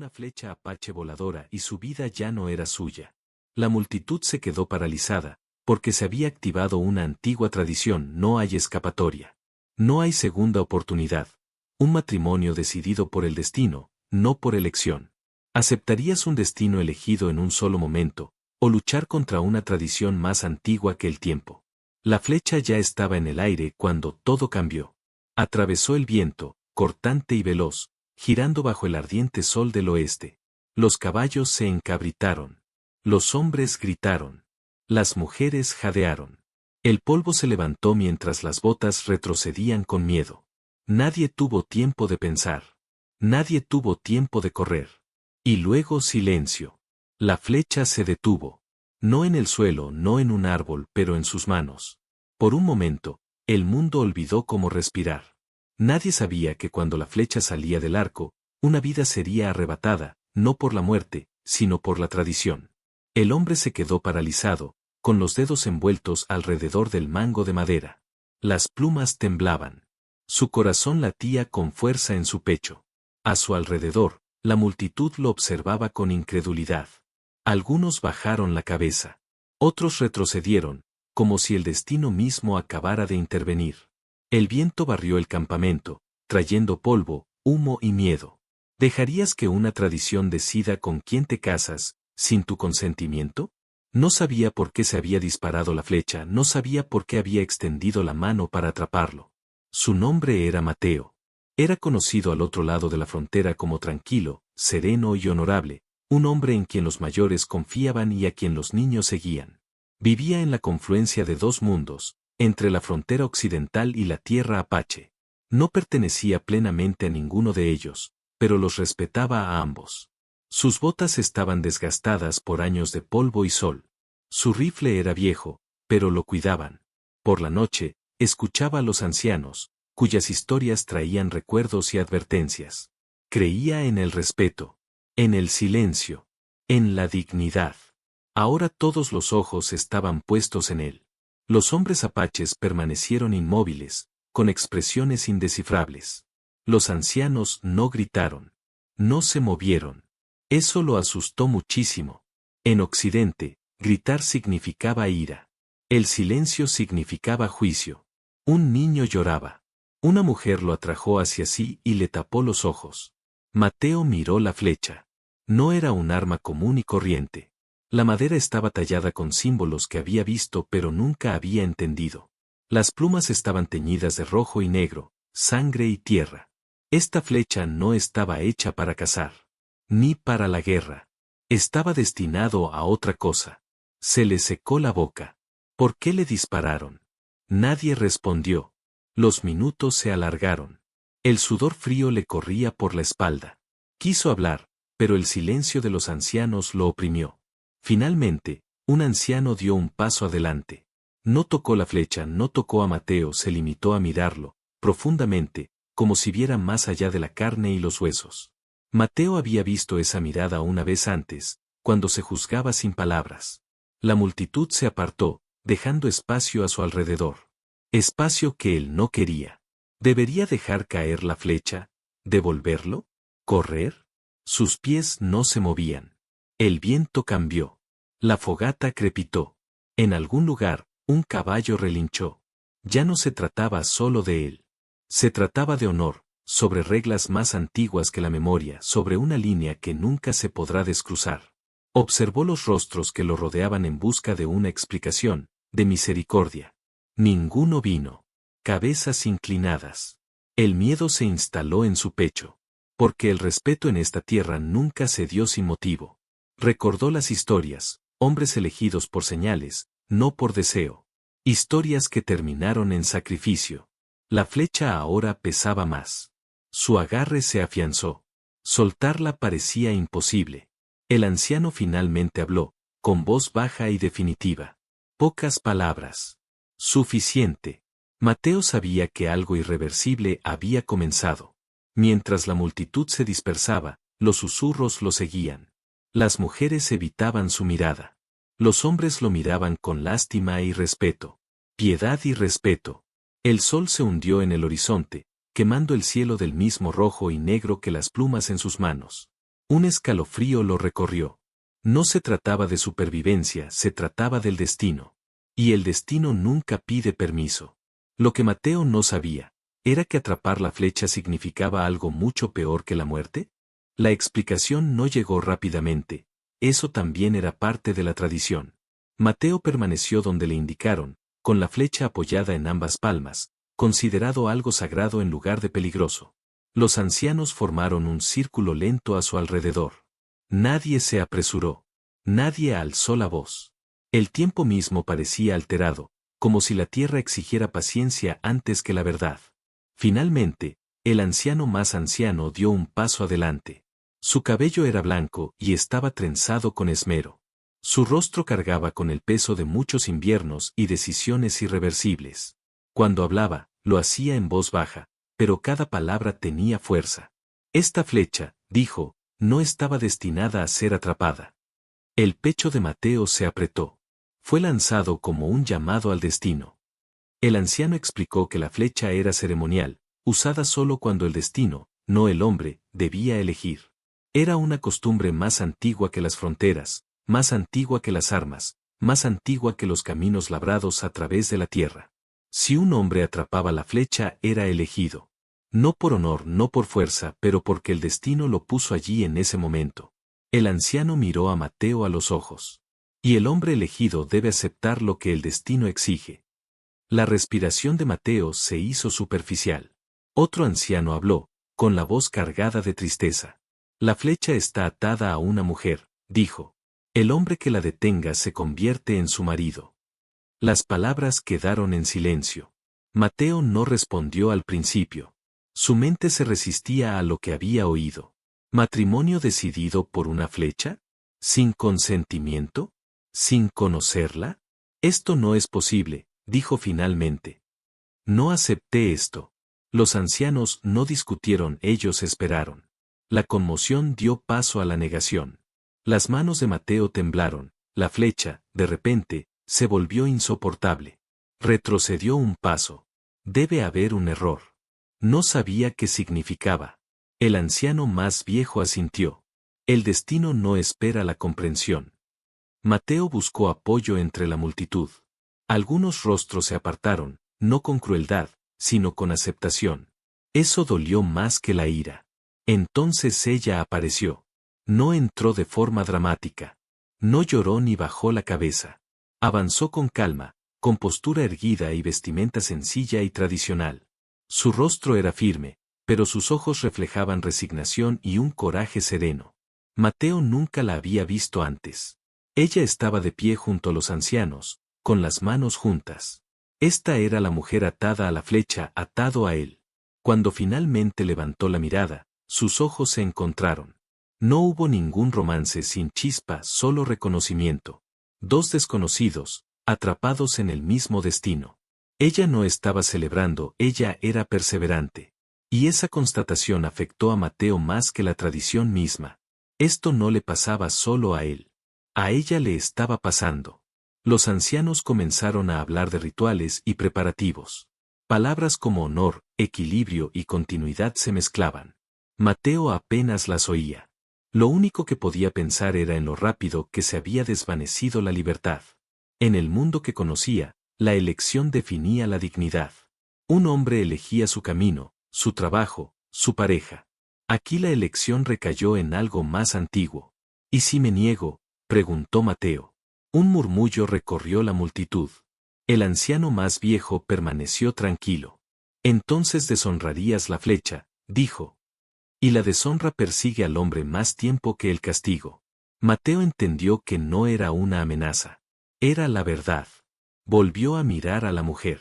la flecha apache voladora y su vida ya no era suya. La multitud se quedó paralizada, porque se había activado una antigua tradición: no hay escapatoria. No hay segunda oportunidad. Un matrimonio decidido por el destino, no por elección. ¿Aceptarías un destino elegido en un solo momento, o luchar contra una tradición más antigua que el tiempo? La flecha ya estaba en el aire cuando todo cambió. Atravesó el viento, cortante y veloz, girando bajo el ardiente sol del oeste. Los caballos se encabritaron. Los hombres gritaron. Las mujeres jadearon. El polvo se levantó mientras las botas retrocedían con miedo. Nadie tuvo tiempo de pensar. Nadie tuvo tiempo de correr. Y luego silencio. La flecha se detuvo. No en el suelo, no en un árbol, pero en sus manos. Por un momento, el mundo olvidó cómo respirar. Nadie sabía que cuando la flecha salía del arco, una vida sería arrebatada, no por la muerte, sino por la tradición. El hombre se quedó paralizado, con los dedos envueltos alrededor del mango de madera. Las plumas temblaban. Su corazón latía con fuerza en su pecho. A su alrededor, la multitud lo observaba con incredulidad. Algunos bajaron la cabeza. Otros retrocedieron, como si el destino mismo acabara de intervenir. El viento barrió el campamento, trayendo polvo, humo y miedo. ¿Dejarías que una tradición decida con quién te casas, sin tu consentimiento? No sabía por qué se había disparado la flecha, no sabía por qué había extendido la mano para atraparlo. Su nombre era Mateo. Era conocido al otro lado de la frontera como tranquilo, sereno y honorable, un hombre en quien los mayores confiaban y a quien los niños seguían. Vivía en la confluencia de dos mundos, entre la frontera occidental y la tierra apache. No pertenecía plenamente a ninguno de ellos, pero los respetaba a ambos. Sus botas estaban desgastadas por años de polvo y sol. Su rifle era viejo, pero lo cuidaban. Por la noche, escuchaba a los ancianos, cuyas historias traían recuerdos y advertencias. Creía en el respeto, en el silencio, en la dignidad. Ahora todos los ojos estaban puestos en él. Los hombres apaches permanecieron inmóviles, con expresiones indescifrables. Los ancianos no gritaron. No se movieron. Eso lo asustó muchísimo. En Occidente, gritar significaba ira. El silencio significaba juicio. Un niño lloraba. Una mujer lo atrajo hacia sí y le tapó los ojos. Mateo miró la flecha. No era un arma común y corriente. La madera estaba tallada con símbolos que había visto pero nunca había entendido. Las plumas estaban teñidas de rojo y negro, sangre y tierra. Esta flecha no estaba hecha para cazar, ni para la guerra. Estaba destinado a otra cosa. Se le secó la boca. ¿Por qué le dispararon? Nadie respondió. Los minutos se alargaron. El sudor frío le corría por la espalda. Quiso hablar, pero el silencio de los ancianos lo oprimió. Finalmente, un anciano dio un paso adelante. No tocó la flecha, no tocó a Mateo, se limitó a mirarlo, profundamente, como si viera más allá de la carne y los huesos. Mateo había visto esa mirada una vez antes, cuando se juzgaba sin palabras. La multitud se apartó, dejando espacio a su alrededor. Espacio que él no quería. ¿Debería dejar caer la flecha? ¿Devolverlo? ¿Correr? Sus pies no se movían. El viento cambió. La fogata crepitó. En algún lugar, un caballo relinchó. Ya no se trataba solo de él. Se trataba de honor, sobre reglas más antiguas que la memoria, sobre una línea que nunca se podrá descruzar. Observó los rostros que lo rodeaban en busca de una explicación, de misericordia. Ninguno vino. Cabezas inclinadas. El miedo se instaló en su pecho. Porque el respeto en esta tierra nunca se dio sin motivo. Recordó las historias, hombres elegidos por señales, no por deseo. Historias que terminaron en sacrificio. La flecha ahora pesaba más. Su agarre se afianzó. Soltarla parecía imposible. El anciano finalmente habló, con voz baja y definitiva. Pocas palabras. Suficiente. Mateo sabía que algo irreversible había comenzado. Mientras la multitud se dispersaba, los susurros lo seguían. Las mujeres evitaban su mirada. Los hombres lo miraban con lástima y respeto. Piedad y respeto. El sol se hundió en el horizonte, quemando el cielo del mismo rojo y negro que las plumas en sus manos. Un escalofrío lo recorrió. No se trataba de supervivencia, se trataba del destino. Y el destino nunca pide permiso. Lo que Mateo no sabía, ¿era que atrapar la flecha significaba algo mucho peor que la muerte? La explicación no llegó rápidamente. Eso también era parte de la tradición. Mateo permaneció donde le indicaron, con la flecha apoyada en ambas palmas, considerado algo sagrado en lugar de peligroso. Los ancianos formaron un círculo lento a su alrededor. Nadie se apresuró. Nadie alzó la voz. El tiempo mismo parecía alterado, como si la tierra exigiera paciencia antes que la verdad. Finalmente, el anciano más anciano dio un paso adelante. Su cabello era blanco y estaba trenzado con esmero. Su rostro cargaba con el peso de muchos inviernos y decisiones irreversibles. Cuando hablaba, lo hacía en voz baja, pero cada palabra tenía fuerza. Esta flecha, dijo, no estaba destinada a ser atrapada. El pecho de Mateo se apretó. Fue lanzado como un llamado al destino. El anciano explicó que la flecha era ceremonial, usada solo cuando el destino, no el hombre, debía elegir. Era una costumbre más antigua que las fronteras, más antigua que las armas, más antigua que los caminos labrados a través de la tierra. Si un hombre atrapaba la flecha era elegido. No por honor, no por fuerza, pero porque el destino lo puso allí en ese momento. El anciano miró a Mateo a los ojos. Y el hombre elegido debe aceptar lo que el destino exige. La respiración de Mateo se hizo superficial. Otro anciano habló, con la voz cargada de tristeza. La flecha está atada a una mujer, dijo. El hombre que la detenga se convierte en su marido. Las palabras quedaron en silencio. Mateo no respondió al principio. Su mente se resistía a lo que había oído. ¿Matrimonio decidido por una flecha? ¿Sin consentimiento? ¿Sin conocerla? Esto no es posible, dijo finalmente. No acepté esto. Los ancianos no discutieron, ellos esperaron. La conmoción dio paso a la negación. Las manos de Mateo temblaron, la flecha, de repente, se volvió insoportable. Retrocedió un paso. Debe haber un error. No sabía qué significaba. El anciano más viejo asintió. El destino no espera la comprensión. Mateo buscó apoyo entre la multitud. Algunos rostros se apartaron, no con crueldad, sino con aceptación. Eso dolió más que la ira. Entonces ella apareció. No entró de forma dramática. No lloró ni bajó la cabeza. Avanzó con calma, con postura erguida y vestimenta sencilla y tradicional. Su rostro era firme, pero sus ojos reflejaban resignación y un coraje sereno. Mateo nunca la había visto antes. Ella estaba de pie junto a los ancianos, con las manos juntas. Esta era la mujer atada a la flecha, atado a él. Cuando finalmente levantó la mirada, sus ojos se encontraron. No hubo ningún romance sin chispa, solo reconocimiento. Dos desconocidos, atrapados en el mismo destino. Ella no estaba celebrando, ella era perseverante. Y esa constatación afectó a Mateo más que la tradición misma. Esto no le pasaba solo a él. A ella le estaba pasando. Los ancianos comenzaron a hablar de rituales y preparativos. Palabras como honor, equilibrio y continuidad se mezclaban. Mateo apenas las oía. Lo único que podía pensar era en lo rápido que se había desvanecido la libertad. En el mundo que conocía, la elección definía la dignidad. Un hombre elegía su camino, su trabajo, su pareja. Aquí la elección recayó en algo más antiguo. ¿Y si me niego?, preguntó Mateo. Un murmullo recorrió la multitud. El anciano más viejo permaneció tranquilo. Entonces deshonrarías la flecha, dijo. Y la deshonra persigue al hombre más tiempo que el castigo. Mateo entendió que no era una amenaza. Era la verdad. Volvió a mirar a la mujer.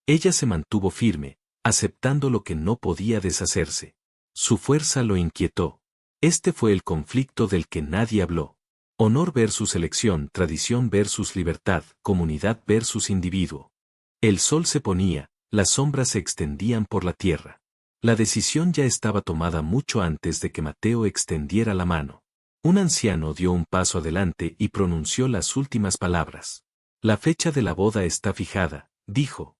Ella se mantuvo firme, aceptando lo que no podía deshacerse. Su fuerza lo inquietó. Este fue el conflicto del que nadie habló. Honor versus elección, tradición versus libertad, comunidad versus individuo. El sol se ponía, las sombras se extendían por la tierra. La decisión ya estaba tomada mucho antes de que Mateo extendiera la mano. Un anciano dio un paso adelante y pronunció las últimas palabras. La fecha de la boda está fijada, dijo.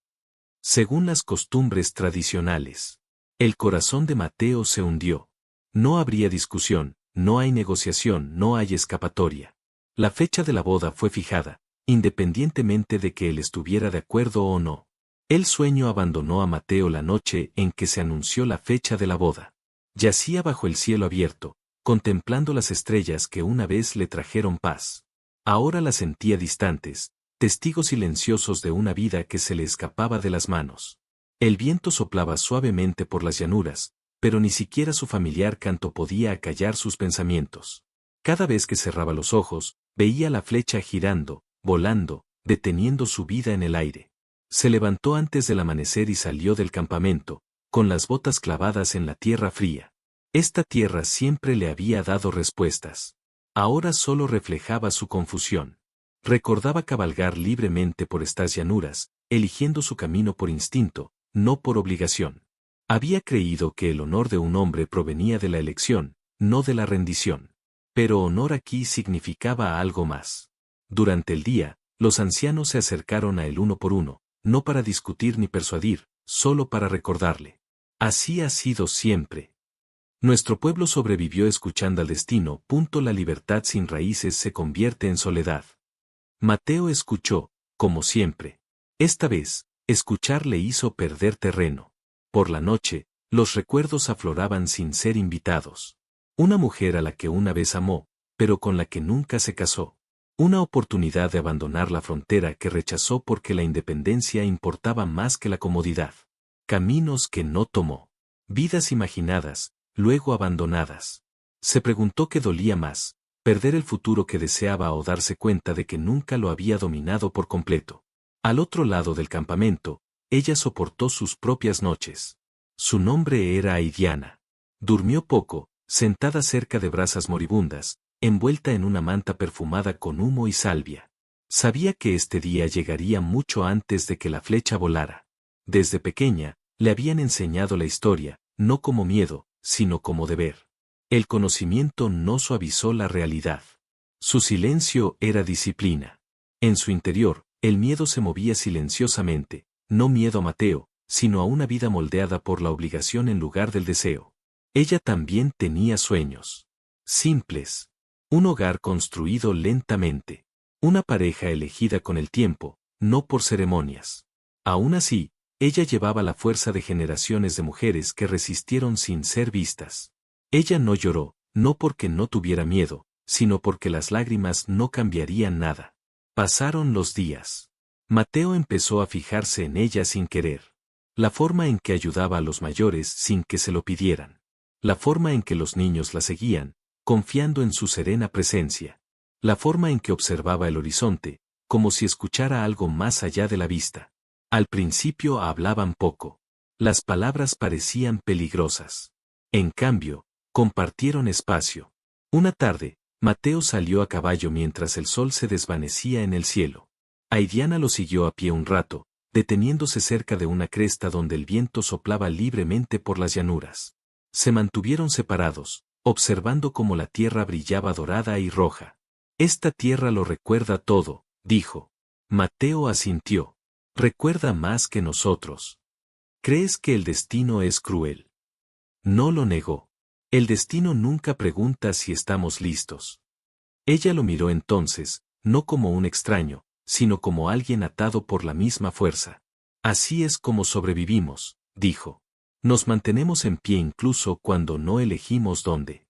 Según las costumbres tradicionales. El corazón de Mateo se hundió. No habría discusión, no hay negociación, no hay escapatoria. La fecha de la boda fue fijada, independientemente de que él estuviera de acuerdo o no. El sueño abandonó a Mateo la noche en que se anunció la fecha de la boda. Yacía bajo el cielo abierto, contemplando las estrellas que una vez le trajeron paz. Ahora las sentía distantes, testigos silenciosos de una vida que se le escapaba de las manos. El viento soplaba suavemente por las llanuras, pero ni siquiera su familiar canto podía acallar sus pensamientos. Cada vez que cerraba los ojos, veía la flecha girando, volando, deteniendo su vida en el aire. Se levantó antes del amanecer y salió del campamento, con las botas clavadas en la tierra fría. Esta tierra siempre le había dado respuestas. Ahora solo reflejaba su confusión. Recordaba cabalgar libremente por estas llanuras, eligiendo su camino por instinto, no por obligación. Había creído que el honor de un hombre provenía de la elección, no de la rendición. Pero honor aquí significaba algo más. Durante el día, los ancianos se acercaron a él uno por uno, no para discutir ni persuadir, solo para recordarle. Así ha sido siempre. Nuestro pueblo sobrevivió escuchando al destino. La libertad sin raíces se convierte en soledad. Mateo escuchó, como siempre. Esta vez, escuchar le hizo perder terreno. Por la noche, los recuerdos afloraban sin ser invitados. Una mujer a la que una vez amó, pero con la que nunca se casó. Una oportunidad de abandonar la frontera que rechazó porque la independencia importaba más que la comodidad. Caminos que no tomó. Vidas imaginadas, luego abandonadas. Se preguntó qué dolía más, perder el futuro que deseaba o darse cuenta de que nunca lo había dominado por completo. Al otro lado del campamento, ella soportó sus propias noches. Su nombre era Aidiana. Durmió poco, sentada cerca de brasas moribundas, envuelta en una manta perfumada con humo y salvia. Sabía que este día llegaría mucho antes de que la flecha volara. Desde pequeña, le habían enseñado la historia, no como miedo, sino como deber. El conocimiento no suavizó la realidad. Su silencio era disciplina. En su interior, el miedo se movía silenciosamente, no miedo a Mateo, sino a una vida moldeada por la obligación en lugar del deseo. Ella también tenía sueños. Simples. Un hogar construido lentamente. Una pareja elegida con el tiempo, no por ceremonias. Aún así, ella llevaba la fuerza de generaciones de mujeres que resistieron sin ser vistas. Ella no lloró, no porque no tuviera miedo, sino porque las lágrimas no cambiarían nada. Pasaron los días. Mateo empezó a fijarse en ella sin querer. La forma en que ayudaba a los mayores sin que se lo pidieran. La forma en que los niños la seguían, confiando en su serena presencia. La forma en que observaba el horizonte, como si escuchara algo más allá de la vista. Al principio hablaban poco. Las palabras parecían peligrosas. En cambio, compartieron espacio. Una tarde, Mateo salió a caballo mientras el sol se desvanecía en el cielo. Aidiana lo siguió a pie un rato, deteniéndose cerca de una cresta donde el viento soplaba libremente por las llanuras. Se mantuvieron separados, observando cómo la tierra brillaba dorada y roja. Esta tierra lo recuerda todo, dijo. Mateo asintió. Recuerda más que nosotros. ¿Crees que el destino es cruel? No lo negó. El destino nunca pregunta si estamos listos. Ella lo miró entonces, no como un extraño, sino como alguien atado por la misma fuerza. Así es como sobrevivimos, dijo. Nos mantenemos en pie incluso cuando no elegimos dónde.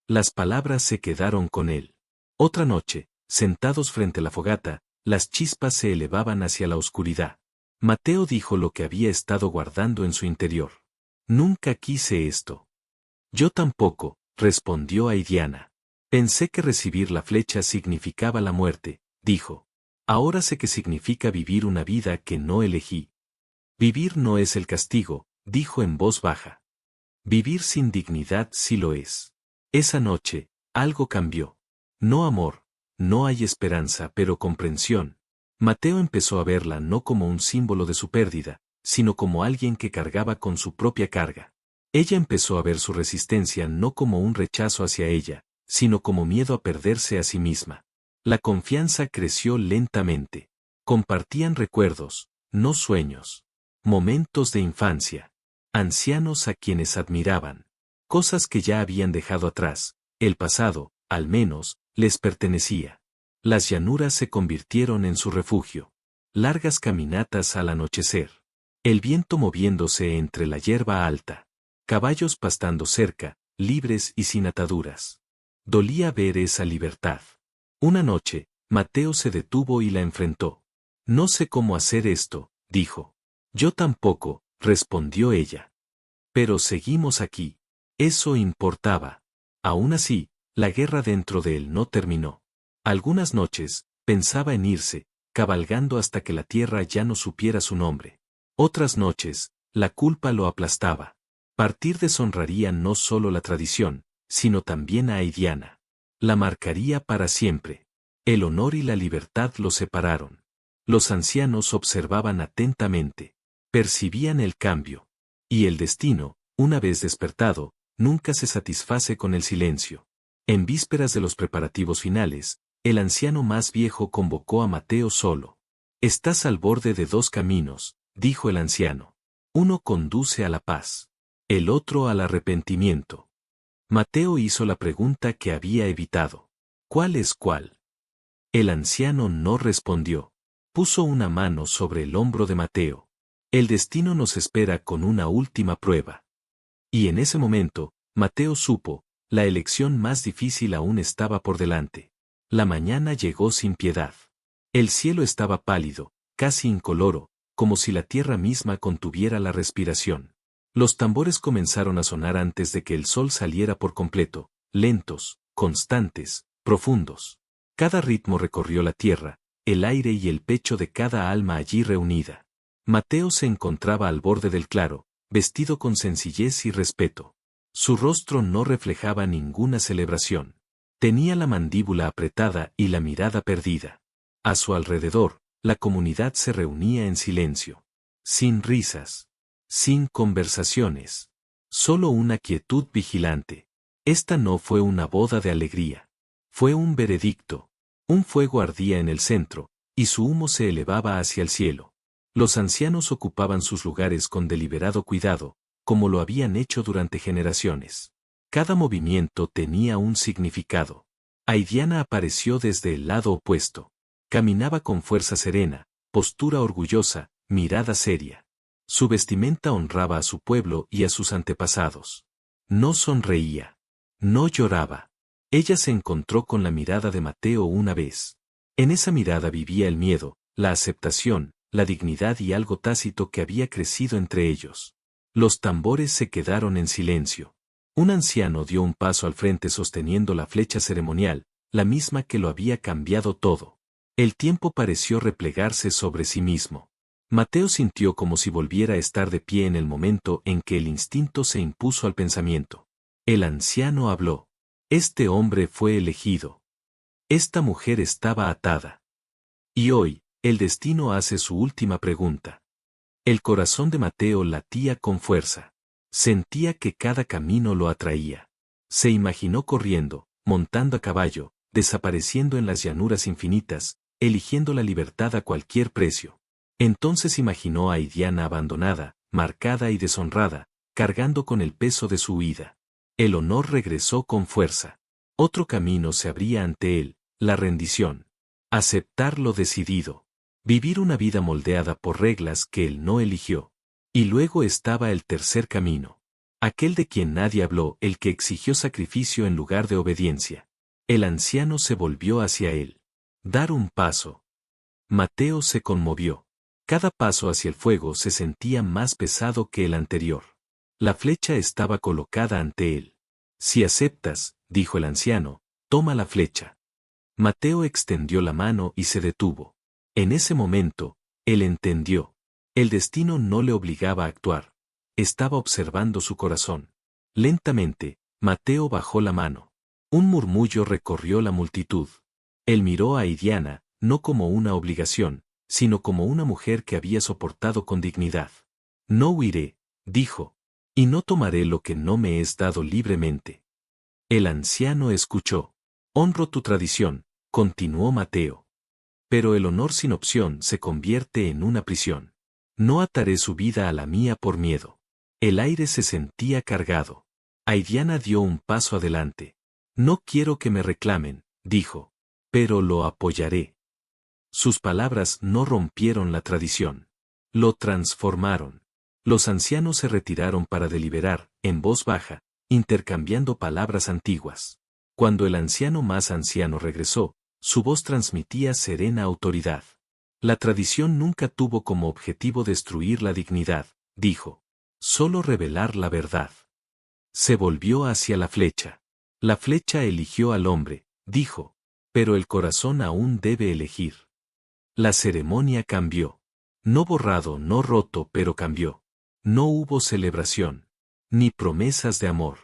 Las palabras se quedaron con él. Otra noche, sentados frente a la fogata, las chispas se elevaban hacia la oscuridad. Mateo dijo lo que había estado guardando en su interior. Nunca quise esto. Yo tampoco, respondió Aidiana. Pensé que recibir la flecha significaba la muerte, dijo. Ahora sé que significa vivir una vida que no elegí. Vivir no es el castigo, dijo en voz baja. Vivir sin dignidad sí lo es. Esa noche, algo cambió. No amor, no hay esperanza, pero comprensión. Mateo empezó a verla no como un símbolo de su pérdida, sino como alguien que cargaba con su propia carga. Ella empezó a ver su resistencia no como un rechazo hacia ella, sino como miedo a perderse a sí misma. La confianza creció lentamente. Compartían recuerdos, no sueños. Momentos de infancia. Ancianos a quienes admiraban. Cosas que ya habían dejado atrás, El pasado, al menos, les pertenecía. Las llanuras se convirtieron en su refugio. Largas caminatas al anochecer. El viento moviéndose entre la hierba alta. Caballos pastando cerca, libres y sin ataduras. Dolía ver esa libertad. Una noche, Mateo se detuvo y la enfrentó. No sé cómo hacer esto, dijo. Yo tampoco, respondió ella. Pero seguimos aquí. Eso importaba. Aún así, la guerra dentro de él no terminó. Algunas noches, pensaba en irse, cabalgando hasta que la tierra ya no supiera su nombre. Otras noches, la culpa lo aplastaba. Partir deshonraría no solo la tradición, sino también a Aidiana. La marcaría para siempre. El honor y la libertad lo separaron. Los ancianos observaban atentamente. Percibían el cambio. Y el destino, una vez despertado, nunca se satisface con el silencio. En vísperas de los preparativos finales, el anciano más viejo convocó a Mateo solo. Estás al borde de dos caminos, dijo el anciano. Uno conduce a la paz. El otro al arrepentimiento. Mateo hizo la pregunta que había evitado. ¿Cuál es cuál? El anciano no respondió. Puso una mano sobre el hombro de Mateo. El destino nos espera con una última prueba. Y en ese momento, Mateo supo, la elección más difícil aún estaba por delante. La mañana llegó sin piedad. El cielo estaba pálido, casi incoloro, como si la tierra misma contuviera la respiración. Los tambores comenzaron a sonar antes de que el sol saliera por completo, lentos, constantes, profundos. Cada ritmo recorrió la tierra, el aire y el pecho de cada alma allí reunida. Mateo se encontraba al borde del claro, vestido con sencillez y respeto. Su rostro no reflejaba ninguna celebración. Tenía la mandíbula apretada y la mirada perdida. A su alrededor, la comunidad se reunía en silencio. Sin risas. Sin conversaciones. Solo una quietud vigilante. Esta no fue una boda de alegría. Fue un veredicto. Un fuego ardía en el centro, y su humo se elevaba hacia el cielo. Los ancianos ocupaban sus lugares con deliberado cuidado, como lo habían hecho durante generaciones. Cada movimiento tenía un significado. Aidiana apareció desde el lado opuesto. Caminaba con fuerza serena, postura orgullosa, mirada seria. Su vestimenta honraba a su pueblo y a sus antepasados. No sonreía. No lloraba. Ella se encontró con la mirada de Mateo una vez. En esa mirada vivía el miedo, la aceptación, la dignidad y algo tácito que había crecido entre ellos. Los tambores se quedaron en silencio. Un anciano dio un paso al frente sosteniendo la flecha ceremonial, la misma que lo había cambiado todo. El tiempo pareció replegarse sobre sí mismo. Mateo sintió como si volviera a estar de pie en el momento en que el instinto se impuso al pensamiento. El anciano habló. Este hombre fue elegido. Esta mujer estaba atada. Y hoy, el destino hace su última pregunta. El corazón de Mateo latía con fuerza. Sentía que cada camino lo atraía. Se imaginó corriendo, montando a caballo, desapareciendo en las llanuras infinitas, eligiendo la libertad a cualquier precio. Entonces imaginó a Aidiana abandonada, marcada y deshonrada, cargando con el peso de su huida. El honor regresó con fuerza. Otro camino se abría ante él, la rendición. Aceptar lo decidido. Vivir una vida moldeada por reglas que él no eligió. Y luego estaba el tercer camino. Aquel de quien nadie habló, el que exigió sacrificio en lugar de obediencia. El anciano se volvió hacia él. Dar un paso. Mateo se conmovió. Cada paso hacia el fuego se sentía más pesado que el anterior. La flecha estaba colocada ante él. Si aceptas, dijo el anciano, toma la flecha. Mateo extendió la mano y se detuvo. En ese momento, él entendió. El destino no le obligaba a actuar. Estaba observando su corazón. Lentamente, Mateo bajó la mano. Un murmullo recorrió la multitud. Él miró a Aidiana, no como una obligación, sino como una mujer que había soportado con dignidad. No huiré, dijo, y no tomaré lo que no me es dado libremente. El anciano escuchó. Honro tu tradición, continuó Mateo. Pero el honor sin opción se convierte en una prisión. No ataré su vida a la mía por miedo. El aire se sentía cargado. Aidiana dio un paso adelante. No quiero que me reclamen, dijo, pero lo apoyaré. Sus palabras no rompieron la tradición. Lo transformaron. Los ancianos se retiraron para deliberar, en voz baja, intercambiando palabras antiguas. Cuando el anciano más anciano regresó, su voz transmitía serena autoridad. La tradición nunca tuvo como objetivo destruir la dignidad, dijo. Solo revelar la verdad. Se volvió hacia la flecha. La flecha eligió al hombre, dijo, pero el corazón aún debe elegir. La ceremonia cambió. No borrado, no roto, pero cambió. No hubo celebración. Ni promesas de amor.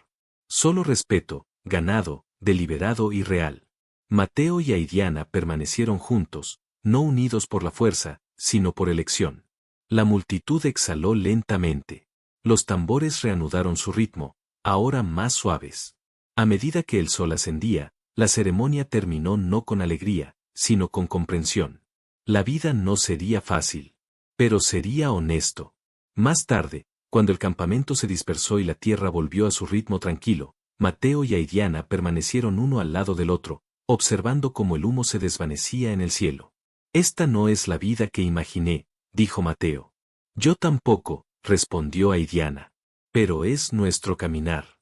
Solo respeto, ganado, deliberado y real. Mateo y Aidiana permanecieron juntos, no unidos por la fuerza, sino por elección. La multitud exhaló lentamente. Los tambores reanudaron su ritmo, ahora más suaves. A medida que el sol ascendía, la ceremonia terminó no con alegría, sino con comprensión. La vida no sería fácil, pero sería honesto. Más tarde, cuando el campamento se dispersó y la tierra volvió a su ritmo tranquilo, Mateo y Aidiana permanecieron uno al lado del otro, observando cómo el humo se desvanecía en el cielo. Esta no es la vida que imaginé, dijo Mateo. Yo tampoco, respondió Aidiana. Pero es nuestro caminar.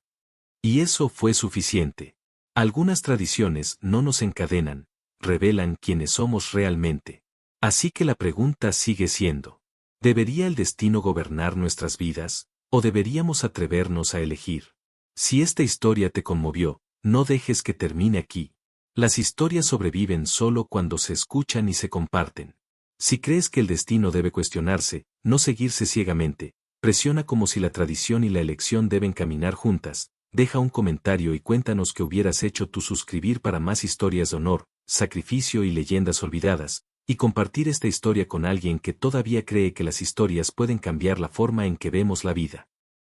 Y eso fue suficiente. Algunas tradiciones no nos encadenan, revelan quiénes somos realmente. Así que la pregunta sigue siendo, ¿debería el destino gobernar nuestras vidas, o deberíamos atrevernos a elegir? Si esta historia te conmovió, no dejes que termine aquí. Las historias sobreviven solo cuando se escuchan y se comparten. Si crees que el destino debe cuestionarse, no seguirse ciegamente, presiona como si la tradición y la elección deben caminar juntas, deja un comentario y cuéntanos qué hubieras hecho tú. Suscribir para más historias de honor, sacrificio y leyendas olvidadas, y compartir esta historia con alguien que todavía cree que las historias pueden cambiar la forma en que vemos la vida.